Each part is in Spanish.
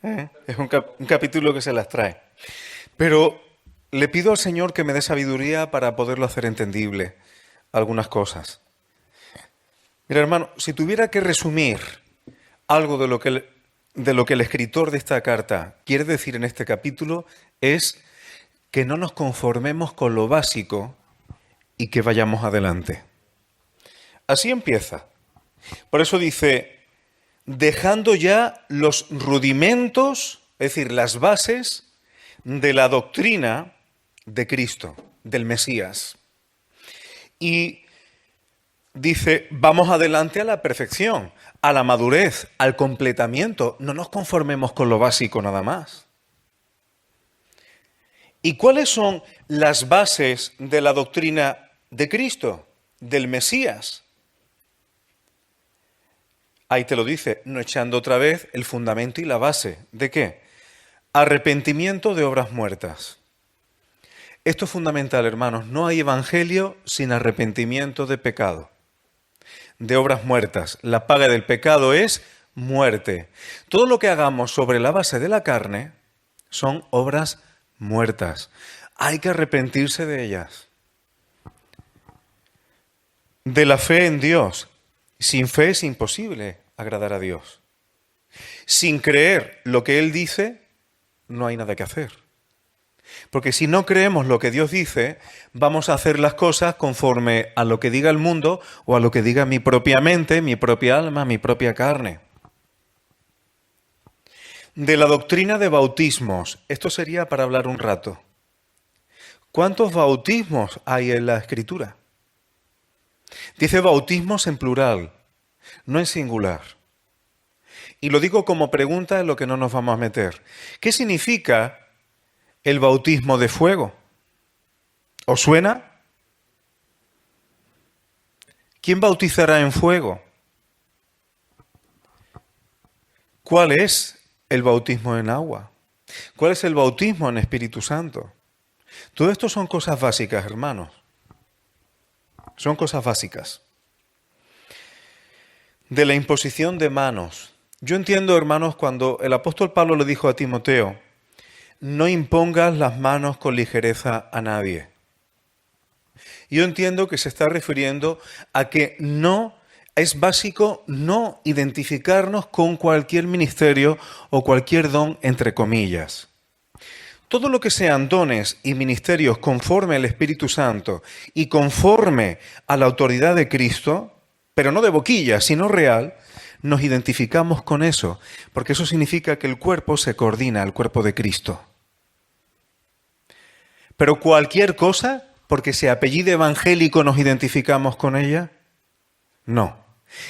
Es un capítulo que se las trae. Pero le pido al Señor que me dé sabiduría para poderlo hacer entendible algunas cosas. Mira, hermano, si tuviera que resumir algo de lo que el escritor de esta carta quiere decir en este capítulo, es que no nos conformemos con lo básico y que vayamos adelante. Así empieza. Por eso dice, dejando ya los rudimentos, es decir, las bases de la doctrina de Cristo, del Mesías. Y dice, vamos adelante a la perfección, a la madurez, al completamiento. No nos conformemos con lo básico nada más. ¿Y cuáles son las bases de la doctrina de Cristo, del Mesías? Ahí te lo dice, no echando otra vez el fundamento y la base. ¿De qué? Arrepentimiento de obras muertas. Esto es fundamental, hermanos. No hay evangelio sin arrepentimiento de pecado, de obras muertas. La paga del pecado es muerte. Todo lo que hagamos sobre la base de la carne son obras muertas. Hay que arrepentirse de ellas. De la fe en Dios. Sin fe es imposible agradar a Dios. Sin creer lo que Él dice, no hay nada que hacer. Porque si no creemos lo que Dios dice, vamos a hacer las cosas conforme a lo que diga el mundo o a lo que diga mi propia mente, mi propia alma, mi propia carne. De la doctrina de bautismos, esto sería para hablar un rato. ¿Cuántos bautismos hay en la Escritura? Dice bautismos en plural, no en singular. Y lo digo como pregunta en lo que no nos vamos a meter. ¿Qué significa el bautismo de fuego? ¿Os suena? ¿Quién bautizará en fuego? ¿Cuál es el bautismo en agua? ¿Cuál es el bautismo en Espíritu Santo? Todo esto son cosas básicas, hermanos. Son cosas básicas. De la imposición de manos. Yo entiendo, hermanos, cuando el apóstol Pablo le dijo a Timoteo, no impongas las manos con ligereza a nadie. Yo entiendo que se está refiriendo a que no es básico no identificarnos con cualquier ministerio o cualquier don, entre comillas. Todo lo que sean dones y ministerios conforme al Espíritu Santo y conforme a la autoridad de Cristo, pero no de boquilla, sino real, nos identificamos con eso, porque eso significa que el cuerpo se coordina al cuerpo de Cristo. Pero cualquier cosa, porque se apellide evangélico, nos identificamos con ella, no.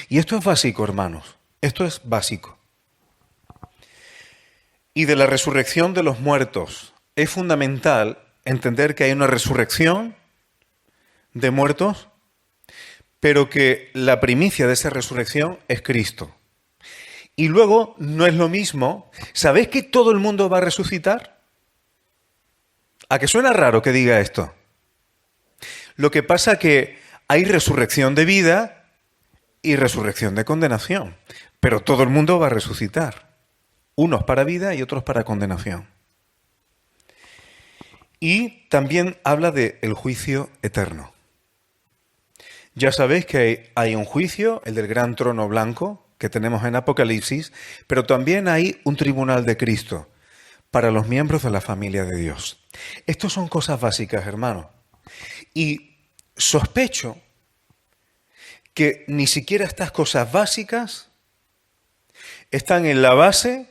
Y esto es básico, hermanos, esto es básico. Y de la resurrección de los muertos, es fundamental entender que hay una resurrección de muertos, pero que la primicia de esa resurrección es Cristo. Y luego no es lo mismo. ¿Sabéis que todo el mundo va a resucitar? ¿A que suena raro que diga esto? Lo que pasa es que hay resurrección de vida y resurrección de condenación, pero todo el mundo va a resucitar. Unos para vida y otros para condenación. Y también habla del juicio eterno. Ya sabéis que hay un juicio, el del gran trono blanco, que tenemos en Apocalipsis, pero también hay un tribunal de Cristo para los miembros de la familia de Dios. Estas son cosas básicas, hermano. Y sospecho que ni siquiera estas cosas básicas están en la base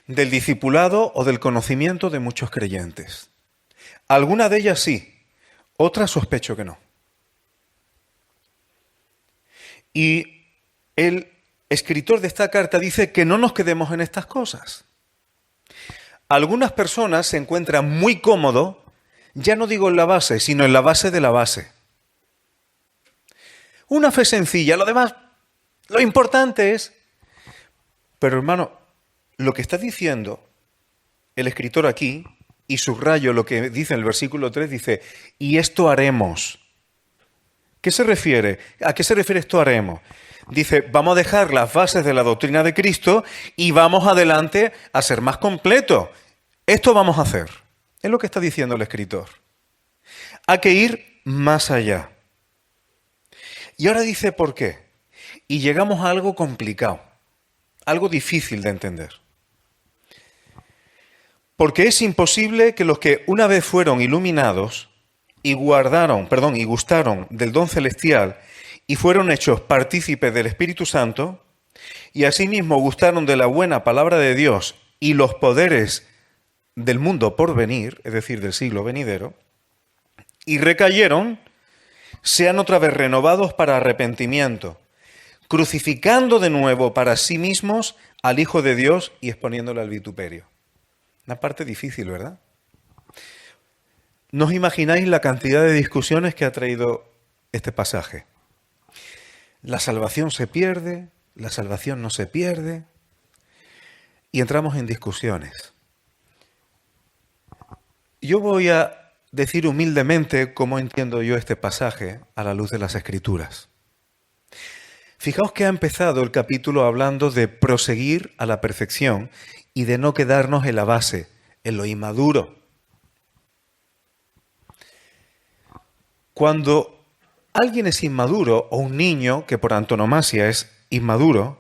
del discipulado o del conocimiento de muchos creyentes. Algunas de ellas sí, otras sospecho que no. Y el escritor de esta carta dice que no nos quedemos en estas cosas. Algunas personas se encuentran muy cómodos, ya no digo en la base, sino en la base de la base. Una fe sencilla, lo demás, lo importante es... Pero hermano, lo que está diciendo el escritor aquí, y subrayo lo que dice en el versículo 3, dice, y esto haremos. ¿Qué se refiere? ¿A qué se refiere esto haremos? Dice, vamos a dejar las bases de la doctrina de Cristo y vamos adelante a ser más completos. Esto vamos a hacer. Es lo que está diciendo el escritor. Hay que ir más allá. Y ahora dice por qué. Y llegamos a algo complicado, algo difícil de entender. Porque es imposible que los que una vez fueron iluminados y gustaron del don celestial y fueron hechos partícipes del Espíritu Santo, y asimismo gustaron de la buena palabra de Dios y los poderes del mundo por venir, es decir, del siglo venidero, y recayeron, sean otra vez renovados para arrepentimiento, crucificando de nuevo para sí mismos al Hijo de Dios y exponiéndole al vituperio. Una parte difícil, ¿verdad? ¿No os imagináis la cantidad de discusiones que ha traído este pasaje? La salvación se pierde, la salvación no se pierde, y entramos en discusiones. Yo voy a decir humildemente cómo entiendo yo este pasaje a la luz de las Escrituras. Fijaos que ha empezado el capítulo hablando de proseguir a la perfección y de no quedarnos en la base, en lo inmaduro. Cuando alguien es inmaduro, o un niño, que por antonomasia es inmaduro,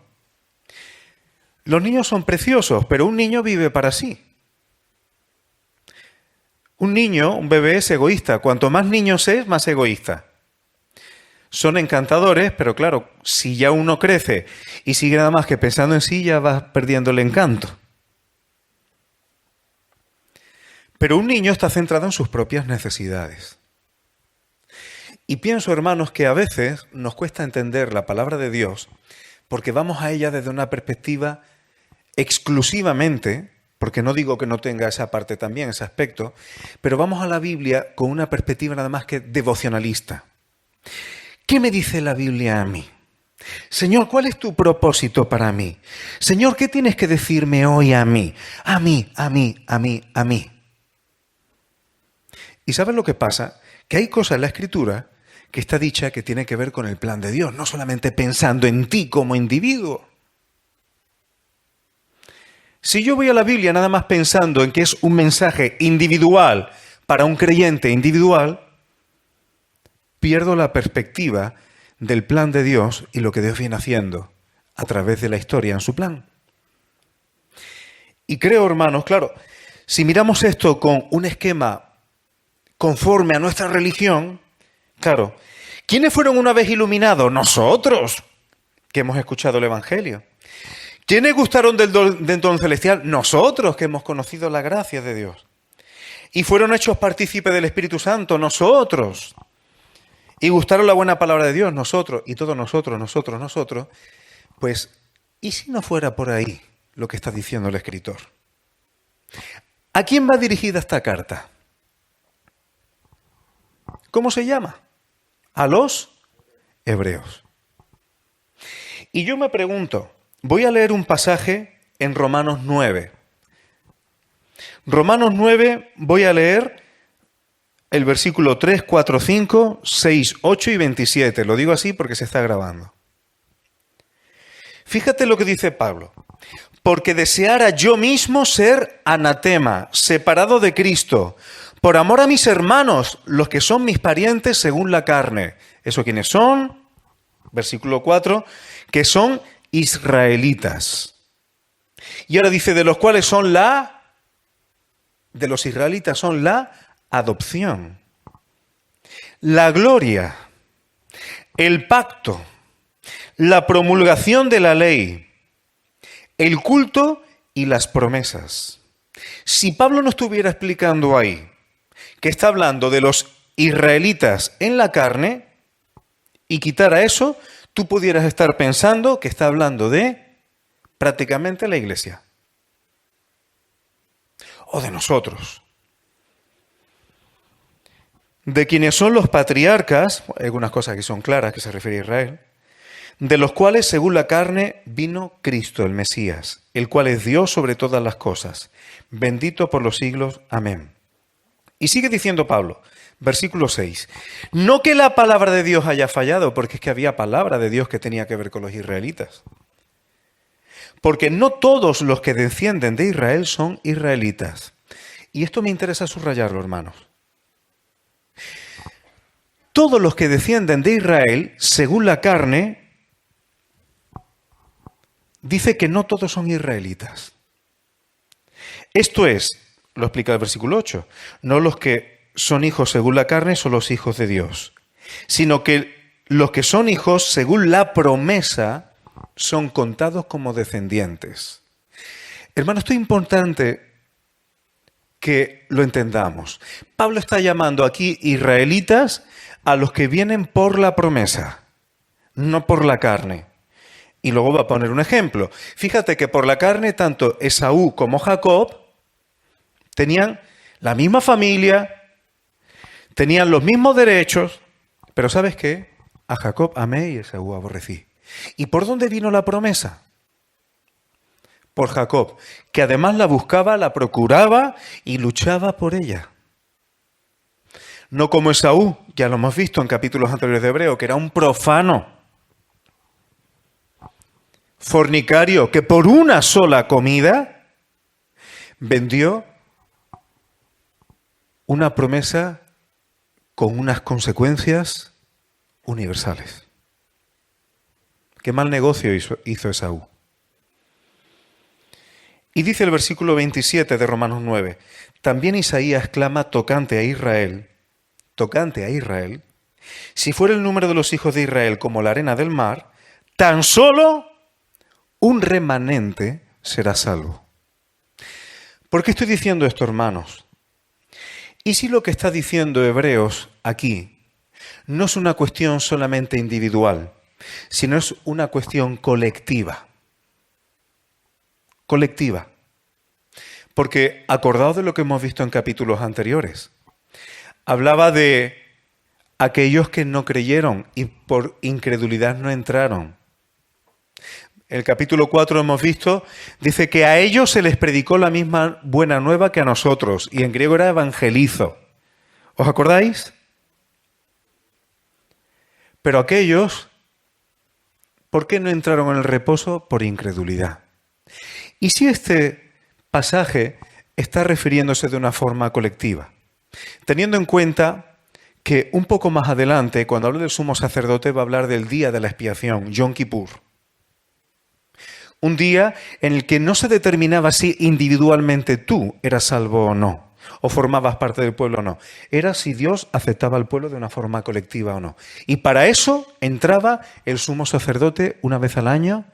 los niños son preciosos, pero un niño vive para sí. Un niño, un bebé es egoísta. Cuanto más niños es, más egoísta. Son encantadores, pero claro, si ya uno crece y sigue nada más que pensando en sí, ya va perdiendo el encanto. Pero un niño está centrado en sus propias necesidades. Y pienso, hermanos, que a veces nos cuesta entender la palabra de Dios porque vamos a ella desde una perspectiva exclusivamente, porque no digo que no tenga esa parte también, ese aspecto, pero vamos a la Biblia con una perspectiva nada más que devocionalista. ¿Qué me dice la Biblia a mí? Señor, ¿cuál es tu propósito para mí? Señor, ¿qué tienes que decirme hoy a mí? A mí, a mí, a mí, a mí. ¿Y sabes lo que pasa? Que hay cosas en la Escritura que está dicha que tiene que ver con el plan de Dios, no solamente pensando en ti como individuo. Si yo voy a la Biblia nada más pensando en que es un mensaje individual para un creyente individual, pierdo la perspectiva del plan de Dios y lo que Dios viene haciendo a través de la historia en su plan. Y creo, hermanos, claro, si miramos esto con un esquema conforme a nuestra religión, claro, ¿quiénes fueron una vez iluminados? Nosotros, que hemos escuchado el Evangelio. ¿Quiénes gustaron del don celestial? Nosotros, que hemos conocido la gracia de Dios. ¿Y fueron hechos partícipes del Espíritu Santo? Nosotros. ¿Y gustaron la buena palabra de Dios? Nosotros. Y todos nosotros. Pues, ¿y si no fuera por ahí lo que está diciendo el escritor? ¿A quién va dirigida esta carta? ¿Cómo se llama? A los hebreos. Y yo me pregunto, voy a leer un pasaje en Romanos 9. Romanos 9 voy a leer el versículo 3, 4, 5, 6, 8 y 27. Lo digo así porque se está grabando. Fíjate lo que dice Pablo. Porque deseara yo mismo ser anatema, separado de Cristo, por amor a mis hermanos, los que son mis parientes según la carne. ¿Eso quiénes son? Versículo 4, que son israelitas. Y ahora dice, de los cuales son de los israelitas son la adopción, la gloria, el pacto, la promulgación de la ley, el culto y las promesas. Si Pablo no estuviera explicando ahí que está hablando de los israelitas en la carne y quitara eso, tú pudieras estar pensando que está hablando de prácticamente la iglesia o de nosotros. De quienes son los patriarcas, algunas cosas que son claras que se refiere a Israel, de los cuales según la carne vino Cristo el Mesías, el cual es Dios sobre todas las cosas, bendito por los siglos. Amén. Y sigue diciendo Pablo, Versículo 6. No que la palabra de Dios haya fallado, porque es que había palabra de Dios que tenía que ver con los israelitas. Porque no todos los que descienden de Israel son israelitas. Y esto me interesa subrayarlo, hermanos. Todos los que descienden de Israel, según la carne, dice que no todos son israelitas. Esto es, lo explica el versículo 8, no los que son hijos según la carne son los hijos de Dios, sino que los que son hijos según la promesa son contados como descendientes. Hermano, esto es importante que lo entendamos. Pablo está llamando aquí israelitas a los que vienen por la promesa, no por la carne. Y luego va a poner un ejemplo. Fíjate que por la carne tanto Esaú como Jacob tenían la misma familia, tenían los mismos derechos, pero ¿sabes qué? A Jacob amé y a Esaú aborrecí. ¿Y por dónde vino la promesa? Por Jacob, que además la buscaba, la procuraba y luchaba por ella. No como Esaú, ya lo hemos visto en capítulos anteriores de Hebreo, que era un profano, fornicario, que por una sola comida vendió una promesa con unas consecuencias universales. Qué mal negocio hizo Esaú. Y dice el versículo 27 de Romanos 9, también Isaías clama tocante a Israel, si fuera el número de los hijos de Israel como la arena del mar, tan solo un remanente será salvo. ¿Por qué estoy diciendo esto, hermanos? ¿Y si lo que está diciendo Hebreos aquí no es una cuestión solamente individual, sino es una cuestión colectiva? Colectiva. Porque acordaos de lo que hemos visto en capítulos anteriores. Hablaba de aquellos que no creyeron y por incredulidad no entraron. El capítulo 4 hemos visto, dice que a ellos se les predicó la misma buena nueva que a nosotros, y en griego era evangelizo. ¿Os acordáis? Pero aquellos, ¿por qué no entraron en el reposo? Por incredulidad. ¿Y si este pasaje está refiriéndose de una forma colectiva? Teniendo en cuenta que un poco más adelante, cuando hable del sumo sacerdote, va a hablar del día de la expiación, Yom Kippur. Un día en el que no se determinaba si individualmente tú eras salvo o no, o formabas parte del pueblo o no. Era si Dios aceptaba al pueblo de una forma colectiva o no. Y para eso entraba el sumo sacerdote una vez al año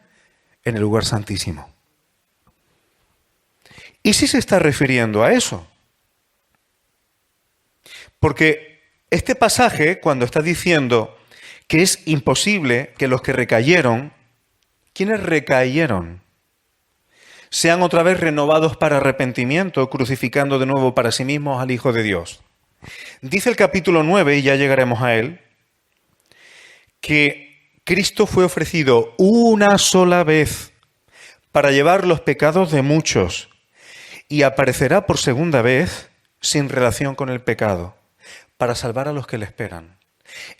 en el lugar santísimo. ¿Y si se está refiriendo a eso? Porque este pasaje, cuando está diciendo que es imposible que los que recayeron, ¿quiénes recayeron? Sean otra vez renovados para arrepentimiento, crucificando de nuevo para sí mismos al Hijo de Dios. Dice el capítulo 9, y ya llegaremos a él, que Cristo fue ofrecido una sola vez para llevar los pecados de muchos y aparecerá por segunda vez sin relación con el pecado, para salvar a los que le esperan.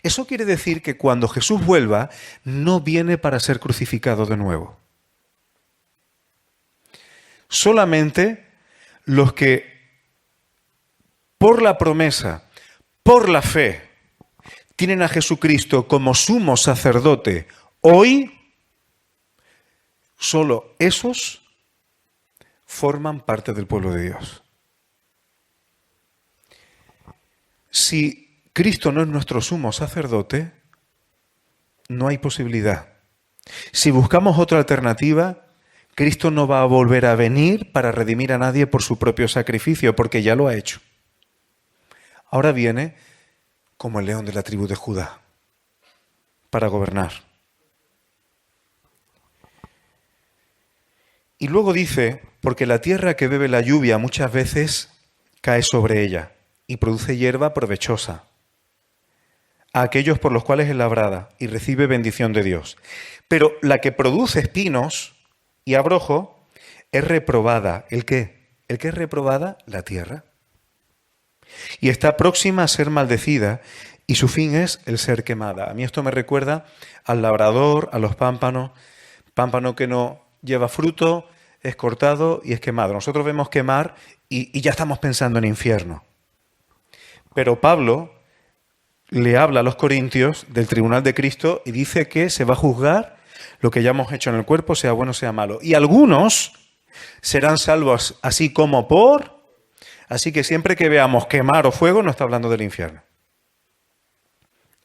Eso quiere decir que cuando Jesús vuelva, no viene para ser crucificado de nuevo. Solamente los que, por la promesa, por la fe, tienen a Jesucristo como sumo sacerdote hoy, solo esos forman parte del pueblo de Dios. Si Cristo no es nuestro sumo sacerdote, no hay posibilidad. Si buscamos otra alternativa, Cristo no va a volver a venir para redimir a nadie por su propio sacrificio, porque ya lo ha hecho. Ahora viene como el león de la tribu de Judá, para gobernar. Y luego dice, porque la tierra que bebe la lluvia muchas veces cae sobre ella y produce hierba provechosa a aquellos por los cuales es labrada y recibe bendición de Dios. Pero la que produce espinos y abrojo es reprobada. ¿El qué? ¿El qué es reprobada? La tierra. y está próxima a ser maldecida, y su fin es el ser quemada. A mí esto me recuerda al labrador, a los pámpanos, pámpano que no lleva fruto, es cortado y es quemado. Nosotros vemos quemar y ya estamos pensando en infierno. Pero Pablo le habla a los corintios del tribunal de Cristo y dice que se va a juzgar lo que ya hemos hecho en el cuerpo, sea bueno o sea malo. Y algunos serán salvos así como por... Así que siempre que veamos quemar o fuego, no está hablando del infierno.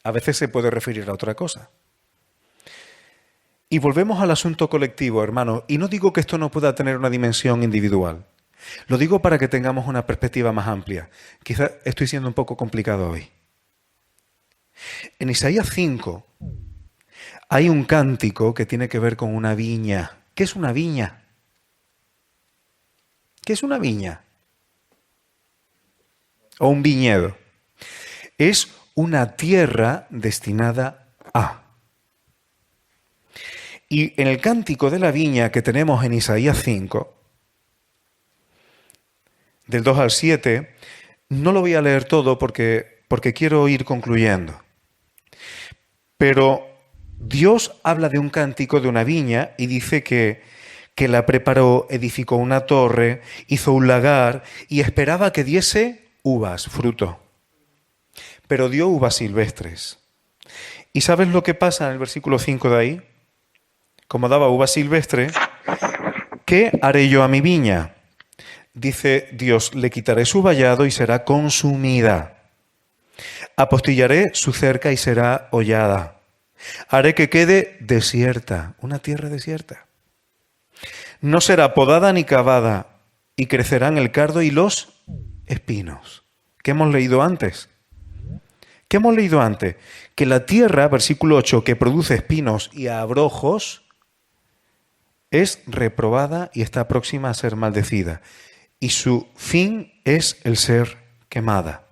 A veces se puede referir a otra cosa. Y volvemos al asunto colectivo, hermano. Y no digo que esto no pueda tener una dimensión individual. Lo digo para que tengamos una perspectiva más amplia. Quizá estoy siendo un poco complicado hoy. En Isaías 5 hay un cántico que tiene que ver con una viña. ¿Qué es una viña? ¿Qué es una viña? O un viñedo. Es una tierra destinada a. Y en el cántico de la viña que tenemos en Isaías 5, del 2 al 7, no lo voy a leer todo porque quiero ir concluyendo. Pero Dios habla de un cántico de una viña y dice que la preparó, edificó una torre, hizo un lagar y esperaba que diese uvas, fruto. Pero dio uvas silvestres. ¿Y sabes lo que pasa en el versículo 5 de ahí? Como daba uva silvestre, ¿qué haré yo a mi viña? Dice Dios, le quitaré su vallado y será consumida. Apostillaré su cerca y será hollada. Haré que quede desierta, una tierra desierta. No será podada ni cavada, y crecerán el cardo y los espinos. ¿Qué hemos leído antes? ¿Qué hemos leído antes? Que la tierra, versículo 8, que produce espinos y abrojos, es reprobada y está próxima a ser maldecida. Y su fin es el ser quemada.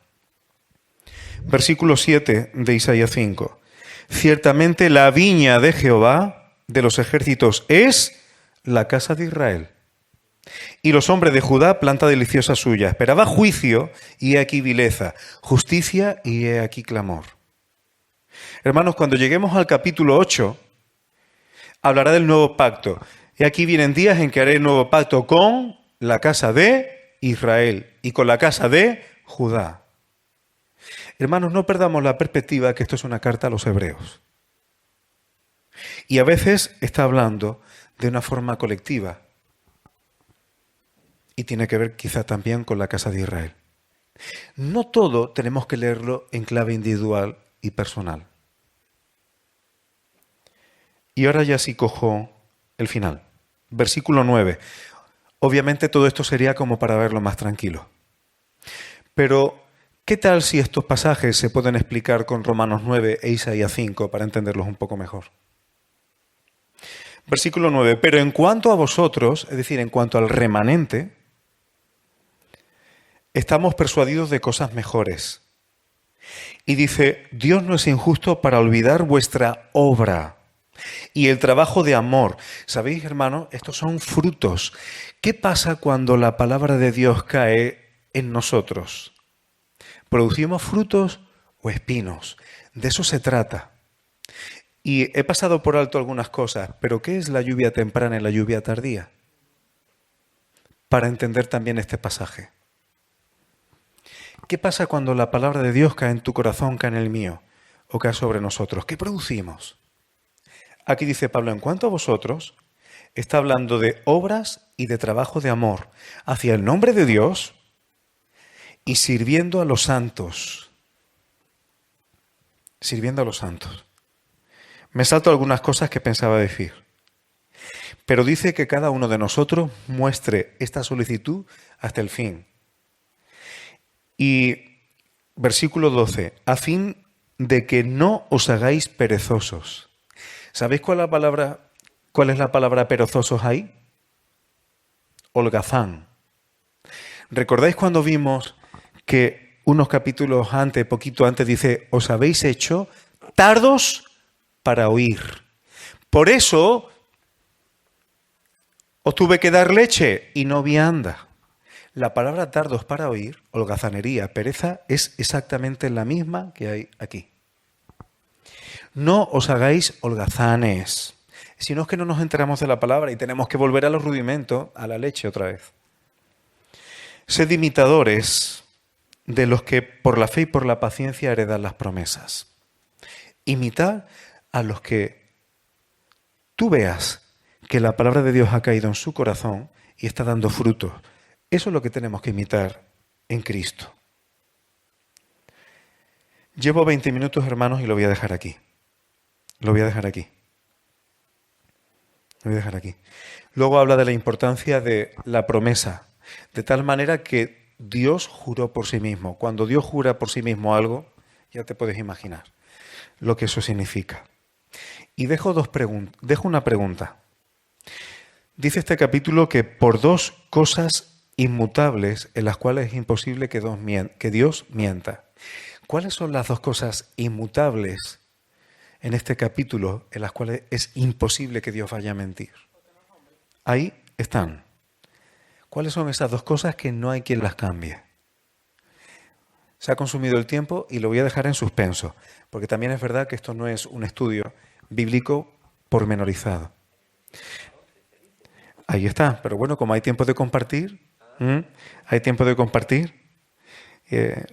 Versículo 7 de Isaías 5. Ciertamente la viña de Jehová de los ejércitos es la casa de Israel. Y los hombres de Judá, planta deliciosa suya. Esperaba juicio y he aquí vileza, justicia y he aquí clamor. Hermanos, cuando lleguemos al capítulo 8, hablará del nuevo pacto. Y aquí vienen días en que haré el nuevo pacto con la casa de Israel y con la casa de Judá. Hermanos, no perdamos la perspectiva que esto es una carta a los hebreos. Y a veces está hablando de una forma colectiva. Y tiene que ver quizá también con la casa de Israel. No todo tenemos que leerlo en clave individual y personal. Y ahora ya sí cojo el final. Versículo 9. Obviamente todo esto sería como para verlo más tranquilo. Pero, ¿qué tal si estos pasajes se pueden explicar con Romanos 9 e Isaías 5 para entenderlos un poco mejor? Versículo 9. Pero en cuanto a vosotros, es decir, en cuanto al remanente, estamos persuadidos de cosas mejores. Y dice, Dios no es injusto para olvidar vuestra obra y el trabajo de amor. ¿Sabéis, hermano? Estos son frutos. ¿Qué pasa cuando la palabra de Dios cae en nosotros? ¿Producimos frutos o espinos? De eso se trata. Y he pasado por alto algunas cosas, pero ¿qué es la lluvia temprana y la lluvia tardía? Para entender también este pasaje. ¿Qué pasa cuando la palabra de Dios cae en tu corazón, cae en el mío, o cae sobre nosotros? ¿Qué producimos? Aquí dice Pablo, en cuanto a vosotros, está hablando de obras y de trabajo de amor hacia el nombre de Dios y sirviendo a los santos. Sirviendo a los santos. Me salto algunas cosas que pensaba decir. Pero dice que cada uno de nosotros muestre esta solicitud hasta el fin. Y versículo 12, a fin de que no os hagáis perezosos. ¿Sabéis cuál es la palabra perezosos ahí? Holgazán. ¿Recordáis cuando vimos que unos capítulos antes, poquito antes, dice, os habéis hecho tardos para oír? Por eso os tuve que dar leche y no vianda. La palabra tardos para oír, holgazanería, pereza, es exactamente la misma que hay aquí. No os hagáis holgazanes, sino es que no nos enteramos de la palabra y tenemos que volver a los rudimentos, a la leche otra vez. Sed imitadores de los que por la fe y por la paciencia heredan las promesas. Imitad a los que tú veas que la palabra de Dios ha caído en su corazón y está dando frutos. Eso es lo que tenemos que imitar en Cristo. Llevo 20 minutos, hermanos, y lo voy a dejar aquí. Lo voy a dejar aquí. Lo voy a dejar aquí. Luego habla de la importancia de la promesa, de tal manera que Dios juró por sí mismo. Cuando Dios jura por sí mismo algo, ya te puedes imaginar lo que eso significa. Y dejo una pregunta. Dice este capítulo que por dos cosas inmutables en las cuales es imposible que Dios mienta. ¿Cuáles son las dos cosas inmutables en este capítulo en las cuales es imposible que Dios vaya a mentir? Ahí están. ¿Cuáles son esas dos cosas que no hay quien las cambie? Se ha consumido el tiempo y lo voy a dejar en suspenso, porque también es verdad que esto no es un estudio bíblico pormenorizado. Ahí está, pero bueno, como hay tiempo de compartir,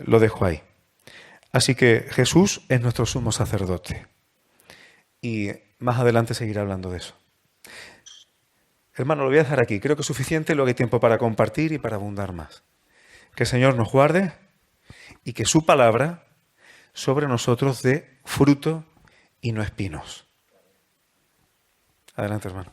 lo dejo ahí. Así que Jesús es nuestro sumo sacerdote y más adelante seguiré hablando de eso. Hermano, lo voy a dejar aquí. Creo que es suficiente, luego hay tiempo para compartir y para abundar más. Que el Señor nos guarde y que su palabra sobre nosotros dé fruto y no espinos. Adelante, hermano.